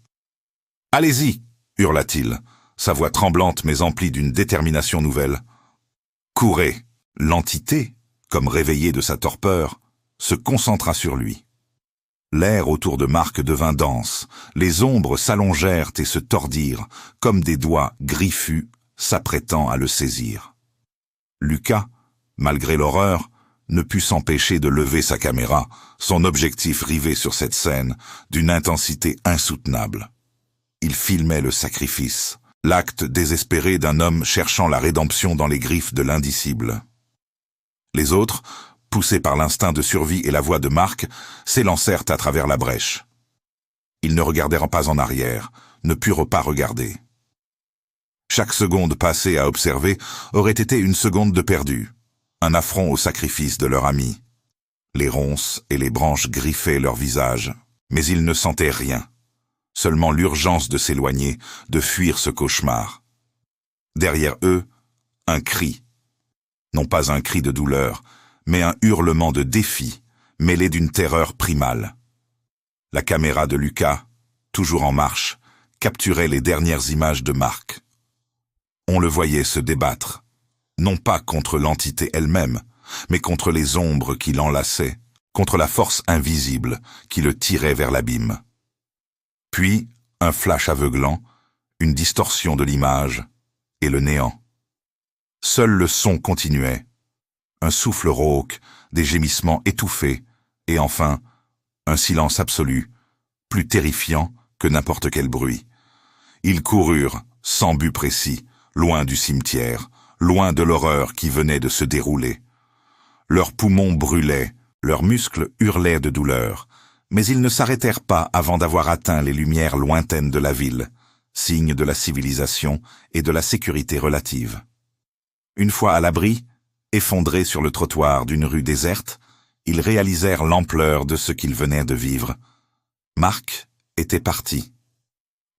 « Allez-y !» hurla-t-il, sa voix tremblante mais emplie d'une détermination nouvelle. « Courez !» L'entité, comme réveillée de sa torpeur, se concentra sur lui. L'air autour de Marc devint dense, les ombres s'allongèrent et se tordirent, comme des doigts griffus s'apprêtant à le saisir. Lucas, malgré l'horreur, ne put s'empêcher de lever sa caméra, son objectif rivé sur cette scène, d'une intensité insoutenable. Il filmait le sacrifice, l'acte désespéré d'un homme cherchant la rédemption dans les griffes de l'indicible. Les autres, poussés par l'instinct de survie et la voix de Marc, s'élancèrent à travers la brèche. Ils ne regardèrent pas en arrière, ne purent pas regarder. Chaque seconde passée à observer aurait été une seconde de perdue, un affront au sacrifice de leur ami. Les ronces et les branches griffaient leurs visages, mais ils ne sentaient rien, seulement l'urgence de s'éloigner, de fuir ce cauchemar. Derrière eux, un cri. Non pas un cri de douleur, mais un hurlement de défi, mêlé d'une terreur primale. La caméra de Lucas, toujours en marche, capturait les dernières images de Marc. On le voyait se débattre, non pas contre l'entité elle-même, mais contre les ombres qui l'enlaçaient, contre la force invisible qui le tirait vers l'abîme. Puis, un flash aveuglant, une distorsion de l'image, et le néant. Seul le son continuait, un souffle rauque, des gémissements étouffés, et enfin, un silence absolu, plus terrifiant que n'importe quel bruit. Ils coururent, sans but précis, loin du cimetière, loin de l'horreur qui venait de se dérouler. Leurs poumons brûlaient, leurs muscles hurlaient de douleur, mais ils ne s'arrêtèrent pas avant d'avoir atteint les lumières lointaines de la ville, signe de la civilisation et de la sécurité relative. Une fois à l'abri, effondrés sur le trottoir d'une rue déserte, ils réalisèrent l'ampleur de ce qu'ils venaient de vivre. Marc était parti.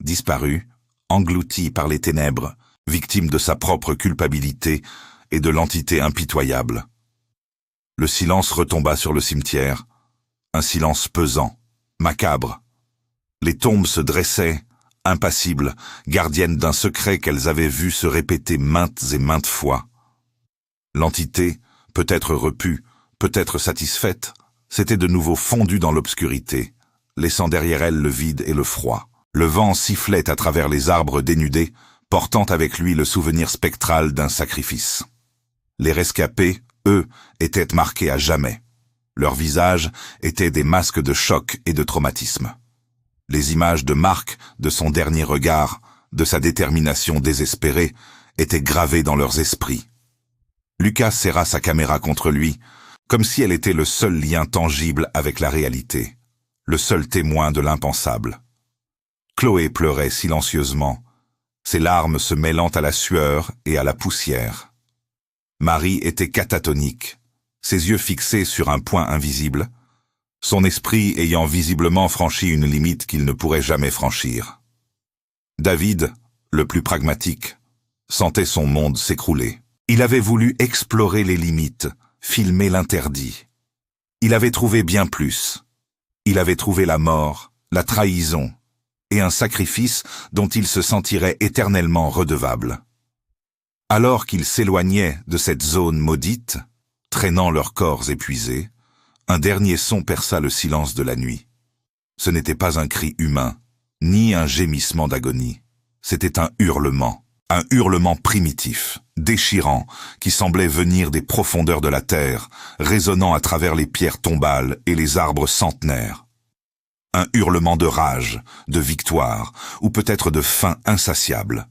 Disparu, englouti par les ténèbres, victime de sa propre culpabilité et de l'entité impitoyable. Le silence retomba sur le cimetière, un silence pesant, macabre. Les tombes se dressaient, impassibles, gardiennes d'un secret qu'elles avaient vu se répéter maintes et maintes fois. L'entité, peut-être repue, peut-être satisfaite, s'était de nouveau fondue dans l'obscurité, laissant derrière elle le vide et le froid. Le vent sifflait à travers les arbres dénudés, portant avec lui le souvenir spectral d'un sacrifice. Les rescapés, eux, étaient marqués à jamais. Leurs visages étaient des masques de choc et de traumatisme. Les images de Marc, de son dernier regard, de sa détermination désespérée, étaient gravées dans leurs esprits. Lucas serra sa caméra contre lui, comme si elle était le seul lien tangible avec la réalité, le seul témoin de l'impensable. Chloé pleurait silencieusement, ses larmes se mêlant à la sueur et à la poussière. Marie était catatonique, ses yeux fixés sur un point invisible, son esprit ayant visiblement franchi une limite qu'il ne pourrait jamais franchir. David, le plus pragmatique, sentait son monde s'écrouler. Il avait voulu explorer les limites, filmer l'interdit. Il avait trouvé bien plus. Il avait trouvé la mort, la trahison, et un sacrifice dont il se sentirait éternellement redevable. Alors qu'ils s'éloignaient de cette zone maudite, traînant leurs corps épuisés, un dernier son perça le silence de la nuit. Ce n'était pas un cri humain, ni un gémissement d'agonie. C'était un hurlement primitif, déchirant, qui semblait venir des profondeurs de la terre, résonnant à travers les pierres tombales et les arbres centenaires. Un hurlement de rage, de victoire, ou peut-être de faim insatiable.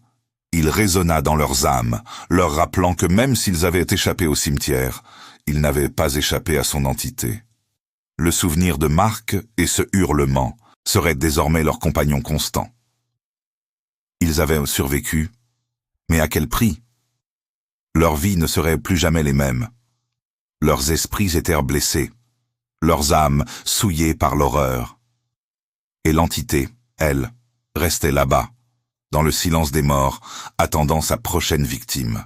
Il résonna dans leurs âmes, leur rappelant que même s'ils avaient échappé au cimetière, ils n'avaient pas échappé à son entité. Le souvenir de Marc et ce hurlement seraient désormais leurs compagnons constants. Ils avaient survécu, mais à quel prix? Leurs vies ne seraient plus jamais les mêmes. Leurs esprits étaient blessés, leurs âmes souillées par l'horreur. Et l'entité, elle, restait là-bas, dans le silence des morts, attendant sa prochaine victime.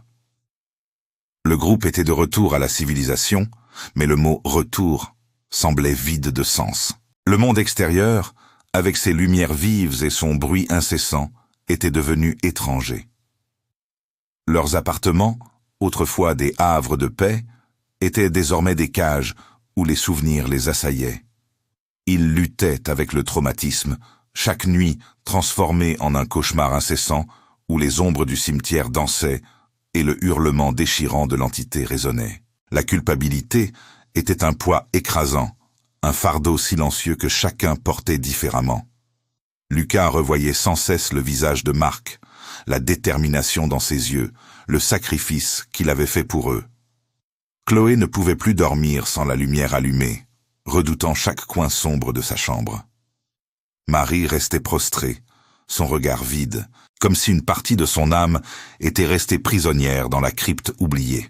Le groupe était de retour à la civilisation, mais le mot « retour » semblait vide de sens. Le monde extérieur, avec ses lumières vives et son bruit incessant, était devenu étranger. Leurs appartements, autrefois des havres de paix, étaient désormais des cages où les souvenirs les assaillaient. Ils luttaient avec le traumatisme, chaque nuit transformée en un cauchemar incessant où les ombres du cimetière dansaient et le hurlement déchirant de l'entité résonnait. La culpabilité était un poids écrasant, un fardeau silencieux que chacun portait différemment. Lucas revoyait sans cesse le visage de Marc, la détermination dans ses yeux, le sacrifice qu'il avait fait pour eux. Chloé ne pouvait plus dormir sans la lumière allumée, redoutant chaque coin sombre de sa chambre. Marie restait prostrée, son regard vide, comme si une partie de son âme était restée prisonnière dans la crypte oubliée.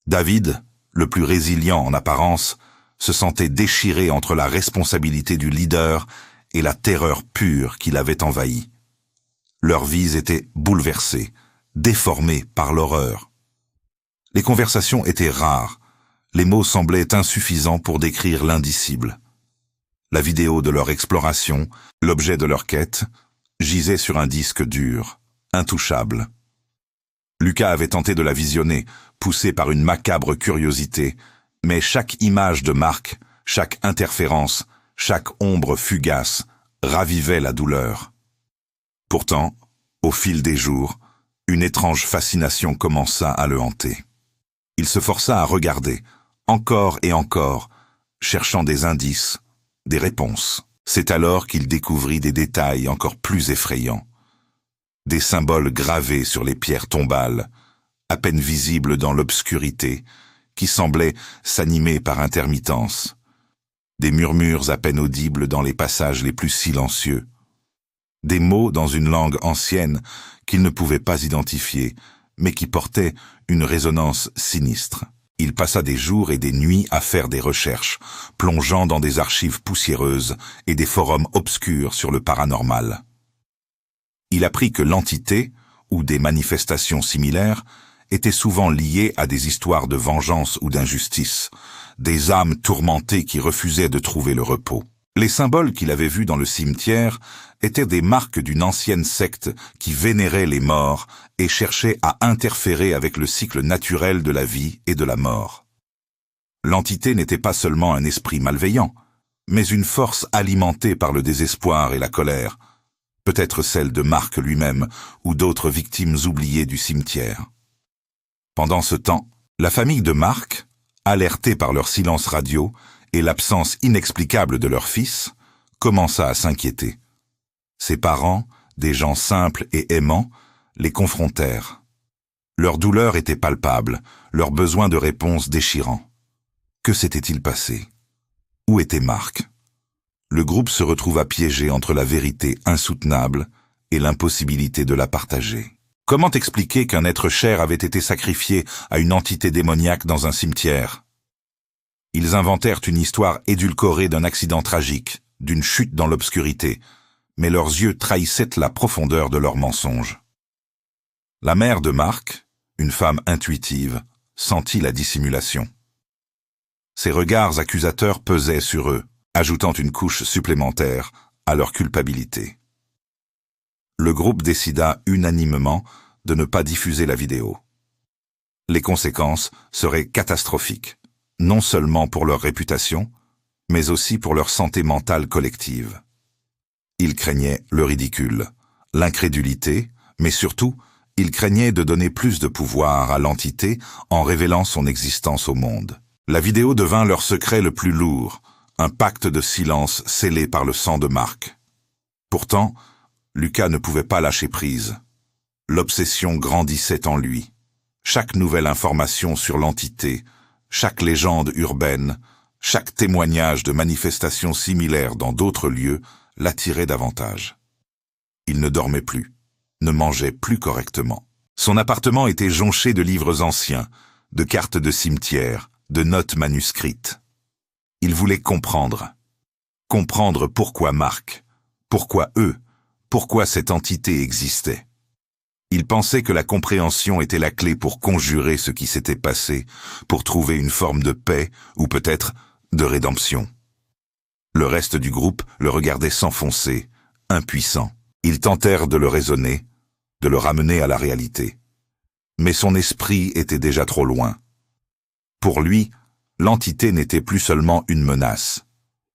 David, le plus résilient en apparence, se sentait déchiré entre la responsabilité du leader et la terreur pure qui l'avait envahi. Leurs vies étaient bouleversées, déformées par l'horreur. Les conversations étaient rares, les mots semblaient insuffisants pour décrire l'indicible. La vidéo de leur exploration, l'objet de leur quête, gisait sur un disque dur, intouchable. Lucas avait tenté de la visionner, poussé par une macabre curiosité, mais chaque image de Marc, chaque interférence, chaque ombre fugace, ravivait la douleur. Pourtant, au fil des jours, une étrange fascination commença à le hanter. Il se força à regarder, encore et encore, cherchant des indices, des réponses. C'est alors qu'il découvrit des détails encore plus effrayants. Des symboles gravés sur les pierres tombales, à peine visibles dans l'obscurité, qui semblaient s'animer par intermittence. Des murmures à peine audibles dans les passages les plus silencieux. Des mots dans une langue ancienne qu'il ne pouvait pas identifier, mais qui portaient une résonance sinistre. Il passa des jours et des nuits à faire des recherches, plongeant dans des archives poussiéreuses et des forums obscurs sur le paranormal. Il apprit que l'entité, ou des manifestations similaires, étaient souvent liées à des histoires de vengeance ou d'injustice, des âmes tourmentées qui refusaient de trouver le repos. Les symboles qu'il avait vus dans le cimetière étaient des marques d'une ancienne secte qui vénérait les morts et cherchait à interférer avec le cycle naturel de la vie et de la mort. L'entité n'était pas seulement un esprit malveillant, mais une force alimentée par le désespoir et la colère, peut-être celle de Marc lui-même ou d'autres victimes oubliées du cimetière. Pendant ce temps, la famille de Marc, alertée par leur silence radio et l'absence inexplicable de leur fils, commença à s'inquiéter. Ses parents, des gens simples et aimants, les confrontèrent. Leur douleur était palpable, leur besoin de réponse déchirant. Que s'était-il passé? Où était Marc? Le groupe se retrouva piégé entre la vérité insoutenable et l'impossibilité de la partager. Comment expliquer qu'un être cher avait été sacrifié à une entité démoniaque dans un cimetière? Ils inventèrent une histoire édulcorée d'un accident tragique, d'une chute dans l'obscurité, mais leurs yeux trahissaient la profondeur de leurs mensonges. La mère de Marc, une femme intuitive, sentit la dissimulation. Ses regards accusateurs pesaient sur eux, ajoutant une couche supplémentaire à leur culpabilité. Le groupe décida unanimement de ne pas diffuser la vidéo. Les conséquences seraient catastrophiques, non seulement pour leur réputation, mais aussi pour leur santé mentale collective. Ils craignaient le ridicule, l'incrédulité, mais surtout, ils craignaient de donner plus de pouvoir à l'entité en révélant son existence au monde. La vidéo devint leur secret le plus lourd, un pacte de silence scellé par le sang de Marc. Pourtant, Lucas ne pouvait pas lâcher prise. L'obsession grandissait en lui. Chaque nouvelle information sur l'entité, chaque légende urbaine, chaque témoignage de manifestations similaires dans d'autres lieux l'attirait davantage. Il ne dormait plus, ne mangeait plus correctement. Son appartement était jonché de livres anciens, de cartes de cimetière, de notes manuscrites. Il voulait comprendre. Comprendre pourquoi Marc, pourquoi eux, pourquoi cette entité existait. Il pensait que la compréhension était la clé pour conjurer ce qui s'était passé, pour trouver une forme de paix ou peut-être de rédemption. Le reste du groupe le regardait s'enfoncer, impuissant. Ils tentèrent de le raisonner, de le ramener à la réalité. Mais son esprit était déjà trop loin. Pour lui, l'entité n'était plus seulement une menace.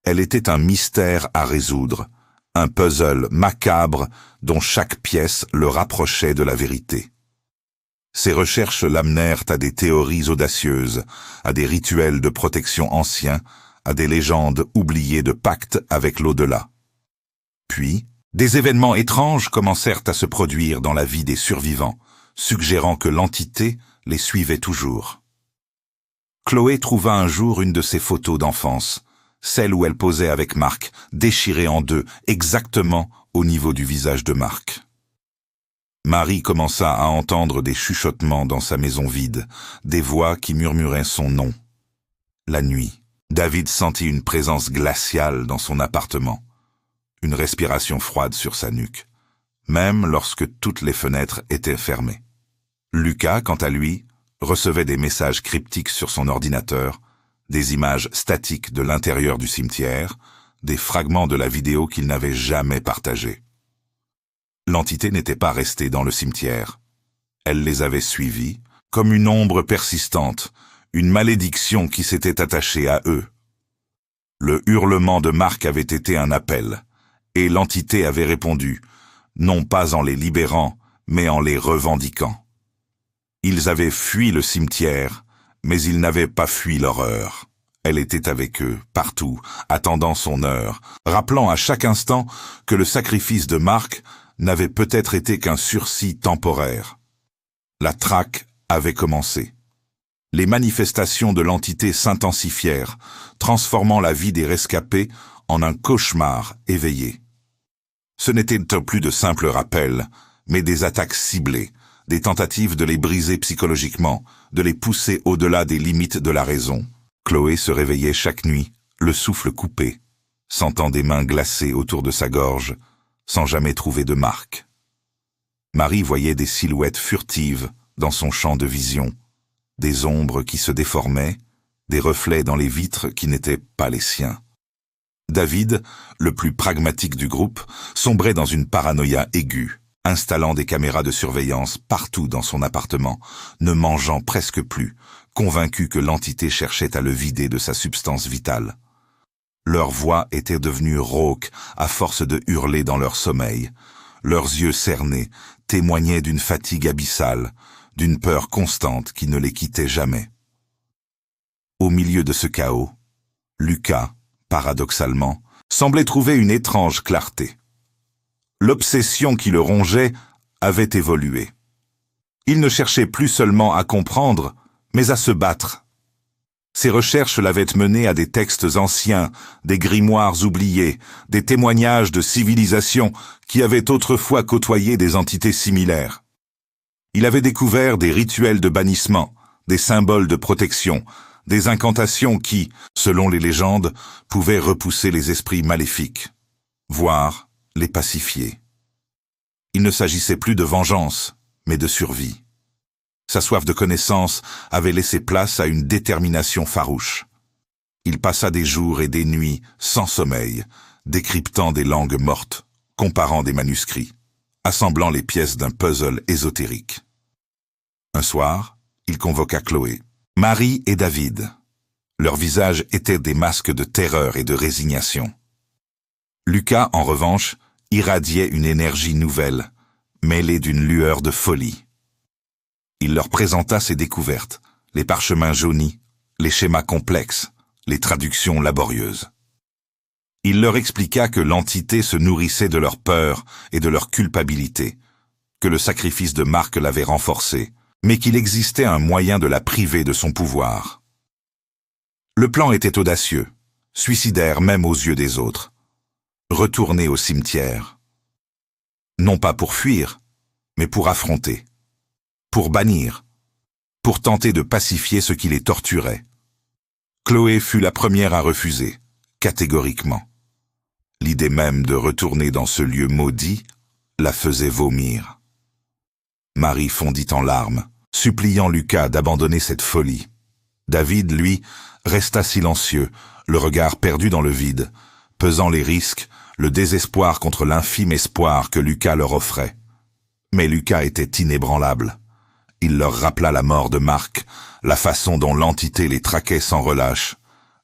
Elle était un mystère à résoudre, un puzzle macabre dont chaque pièce le rapprochait de la vérité. Ses recherches l'amenèrent à des théories audacieuses, à des rituels de protection anciens, à des légendes oubliées de pactes avec l'au-delà. Puis, des événements étranges commencèrent à se produire dans la vie des survivants, suggérant que l'entité les suivait toujours. Chloé trouva un jour une de ses photos d'enfance, celle où elle posait avec Marc, déchirée en deux, exactement au niveau du visage de Marc. Marie commença à entendre des chuchotements dans sa maison vide, des voix qui murmuraient son nom. La nuit, David sentit une présence glaciale dans son appartement, une respiration froide sur sa nuque, même lorsque toutes les fenêtres étaient fermées. Lucas, quant à lui, recevait des messages cryptiques sur son ordinateur, des images statiques de l'intérieur du cimetière, des fragments de la vidéo qu'il n'avait jamais partagée. L'entité n'était pas restée dans le cimetière. Elle les avait suivis, comme une ombre persistante, une malédiction qui s'était attachée à eux. Le hurlement de Marc avait été un appel, et l'entité avait répondu, non pas en les libérant, mais en les revendiquant. Ils avaient fui le cimetière, mais ils n'avaient pas fui l'horreur. Elle était avec eux, partout, attendant son heure, rappelant à chaque instant que le sacrifice de Marc n'avait peut-être été qu'un sursis temporaire. La traque avait commencé. Les manifestations de l'entité s'intensifièrent, transformant la vie des rescapés en un cauchemar éveillé. Ce n'étaient plus de simples rappels, mais des attaques ciblées, des tentatives de les briser psychologiquement, de les pousser au-delà des limites de la raison. Chloé se réveillait chaque nuit, le souffle coupé, sentant des mains glacées autour de sa gorge, sans jamais trouver de marque. Marie voyait des silhouettes furtives dans son champ de vision, des ombres qui se déformaient, des reflets dans les vitres qui n'étaient pas les siens. David, le plus pragmatique du groupe, sombrait dans une paranoïa aiguë, installant des caméras de surveillance partout dans son appartement, ne mangeant presque plus, convaincu que l'entité cherchait à le vider de sa substance vitale. Leurs voix étaient devenues rauques à force de hurler dans leur sommeil. Leurs yeux cernés témoignaient d'une fatigue abyssale, d'une peur constante qui ne les quittait jamais. Au milieu de ce chaos, Lucas, paradoxalement, semblait trouver une étrange clarté. L'obsession qui le rongeait avait évolué. Il ne cherchait plus seulement à comprendre, mais à se battre. Ses recherches l'avaient mené à des textes anciens, des grimoires oubliés, des témoignages de civilisations qui avaient autrefois côtoyé des entités similaires. Il avait découvert des rituels de bannissement, des symboles de protection, des incantations qui, selon les légendes, pouvaient repousser les esprits maléfiques, voire les pacifier. Il ne s'agissait plus de vengeance, mais de survie. Sa soif de connaissance avait laissé place à une détermination farouche. Il passa des jours et des nuits sans sommeil, décryptant des langues mortes, comparant des manuscrits, assemblant les pièces d'un puzzle ésotérique. Un soir, il convoqua Chloé, Marie et David. Leurs visages étaient des masques de terreur et de résignation. Lucas, en revanche, irradiait une énergie nouvelle, mêlée d'une lueur de folie. Il leur présenta ses découvertes, les parchemins jaunis, les schémas complexes, les traductions laborieuses. Il leur expliqua que l'entité se nourrissait de leur peur et de leur culpabilité, que le sacrifice de Marc l'avait renforcée, mais qu'il existait un moyen de la priver de son pouvoir. Le plan était audacieux, suicidaire même aux yeux des autres. Retourner au cimetière. Non pas pour fuir, mais pour affronter, pour bannir, pour tenter de pacifier ce qui les torturait. Chloé fut la première à refuser, catégoriquement. L'idée même de retourner dans ce lieu maudit la faisait vomir. Marie fondit en larmes, suppliant Lucas d'abandonner cette folie. David, lui, resta silencieux, le regard perdu dans le vide, pesant les risques, le désespoir contre l'infime espoir que Lucas leur offrait. Mais Lucas était inébranlable. Il leur rappela la mort de Marc, la façon dont l'entité les traquait sans relâche,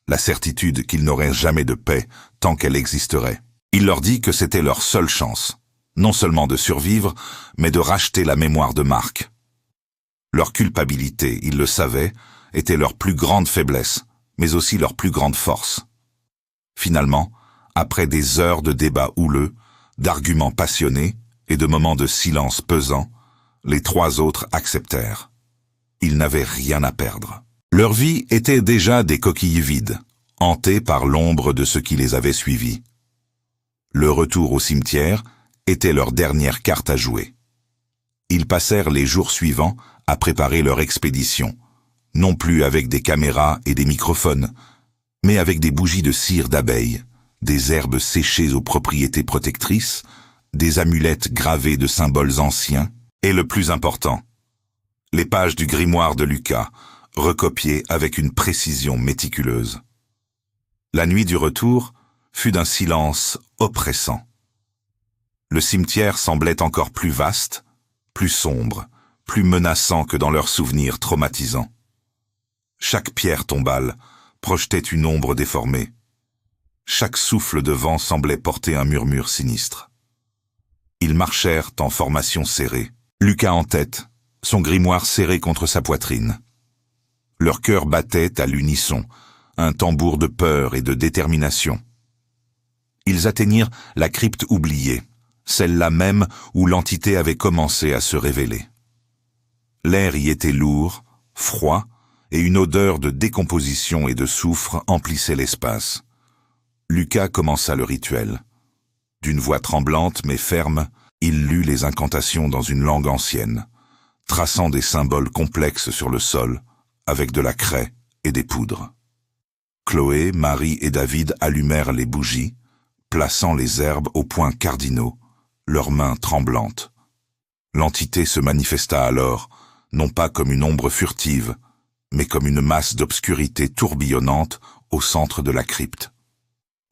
la certitude qu'ils n'auraient jamais de paix tant qu'elle existerait. Il leur dit que c'était leur seule chance, non seulement de survivre, mais de racheter la mémoire de Marc. Leur culpabilité, ils le savaient, était leur plus grande faiblesse, mais aussi leur plus grande force. Finalement, après des heures de débats houleux, d'arguments passionnés et de moments de silence pesant, les trois autres acceptèrent. Ils n'avaient rien à perdre. Leur vie était déjà des coquilles vides, hantées par l'ombre de ce qui les avait suivis. Le retour au cimetière était leur dernière carte à jouer. Ils passèrent les jours suivants à préparer leur expédition, non plus avec des caméras et des microphones, mais avec des bougies de cire d'abeille, des herbes séchées aux propriétés protectrices, des amulettes gravées de symboles anciens, et le plus important, les pages du grimoire de Lucas, recopiées avec une précision méticuleuse. La nuit du retour fut d'un silence oppressant. Le cimetière semblait encore plus vaste, plus sombre, plus menaçant que dans leurs souvenirs traumatisants. Chaque pierre tombale projetait une ombre déformée. Chaque souffle de vent semblait porter un murmure sinistre. Ils marchèrent en formation serrée, Lucas en tête, son grimoire serré contre sa poitrine. Leur cœur battait à l'unisson, un tambour de peur et de détermination. Ils atteignirent la crypte oubliée, celle-là même où l'entité avait commencé à se révéler. L'air y était lourd, froid, et une odeur de décomposition et de soufre emplissait l'espace. Lucas commença le rituel. D'une voix tremblante mais ferme, il lut les incantations dans une langue ancienne, traçant des symboles complexes sur le sol, avec de la craie et des poudres. Chloé, Marie et David allumèrent les bougies, plaçant les herbes aux points cardinaux, leurs mains tremblantes. L'entité se manifesta alors, non pas comme une ombre furtive, mais comme une masse d'obscurité tourbillonnante au centre de la crypte.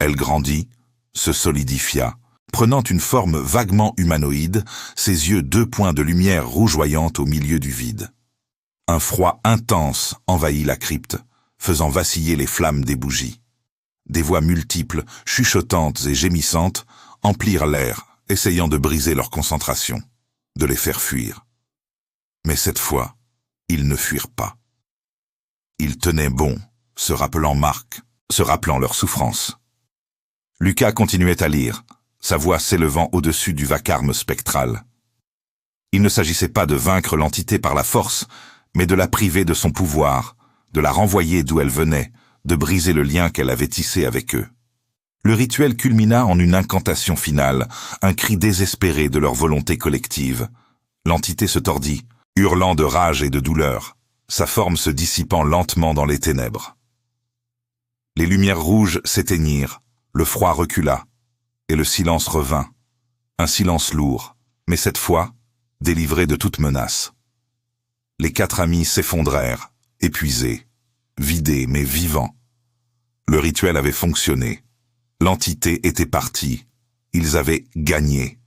Elle grandit, se solidifia, prenant une forme vaguement humanoïde, ses yeux deux points de lumière rougeoyante au milieu du vide. Un froid intense envahit la crypte, faisant vaciller les flammes des bougies. Des voix multiples, chuchotantes et gémissantes, emplirent l'air, essayant de briser leur concentration, de les faire fuir. Mais cette fois, ils ne fuirent pas. Ils tenaient bon, se rappelant Marc, se rappelant leur souffrance. Lucas continuait à lire, sa voix s'élevant au-dessus du vacarme spectral. Il ne s'agissait pas de vaincre l'entité par la force, mais de la priver de son pouvoir, de la renvoyer d'où elle venait, de briser le lien qu'elle avait tissé avec eux. Le rituel culmina en une incantation finale, un cri désespéré de leur volonté collective. L'entité se tordit, hurlant de rage et de douleur, sa forme se dissipant lentement dans les ténèbres. Les lumières rouges s'éteignirent, le froid recula, et le silence revint, un silence lourd, mais cette fois, délivré de toute menace. Les 4 amis s'effondrèrent, épuisés, vidés mais vivants. Le rituel avait fonctionné. L'entité était partie. Ils avaient gagné.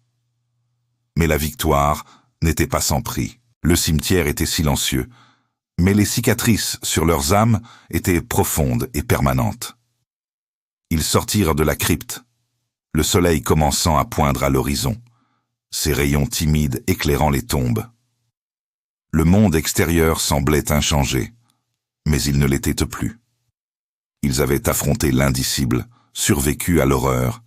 Mais la victoire n'était pas sans prix. Le cimetière était silencieux, mais les cicatrices sur leurs âmes étaient profondes et permanentes. Ils sortirent de la crypte, le soleil commençant à poindre à l'horizon, ses rayons timides éclairant les tombes. Le monde extérieur semblait inchangé, mais il ne l'était plus. Ils avaient affronté l'indicible, survécu à l'horreur,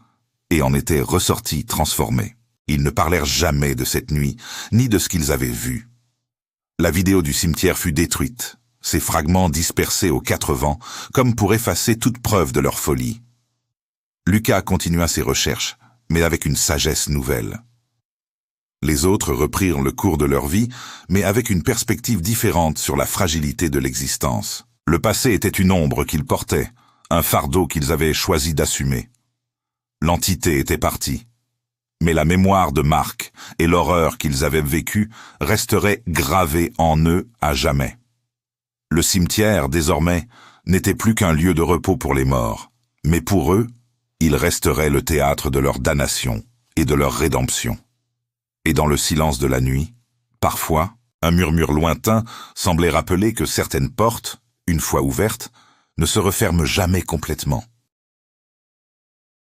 et en étaient ressortis transformés. Ils ne parlèrent jamais de cette nuit, ni de ce qu'ils avaient vu. La vidéo du cimetière fut détruite, ses fragments dispersés aux 4 vents, comme pour effacer toute preuve de leur folie. Lucas continua ses recherches, mais avec une sagesse nouvelle. Les autres reprirent le cours de leur vie, mais avec une perspective différente sur la fragilité de l'existence. Le passé était une ombre qu'ils portaient, un fardeau qu'ils avaient choisi d'assumer. L'entité était partie. Mais la mémoire de Marc et l'horreur qu'ils avaient vécue resteraient gravées en eux à jamais. Le cimetière, désormais, n'était plus qu'un lieu de repos pour les morts, mais pour eux, il resterait le théâtre de leur damnation et de leur rédemption. Et dans le silence de la nuit, parfois, un murmure lointain semblait rappeler que certaines portes, une fois ouvertes, ne se referment jamais complètement.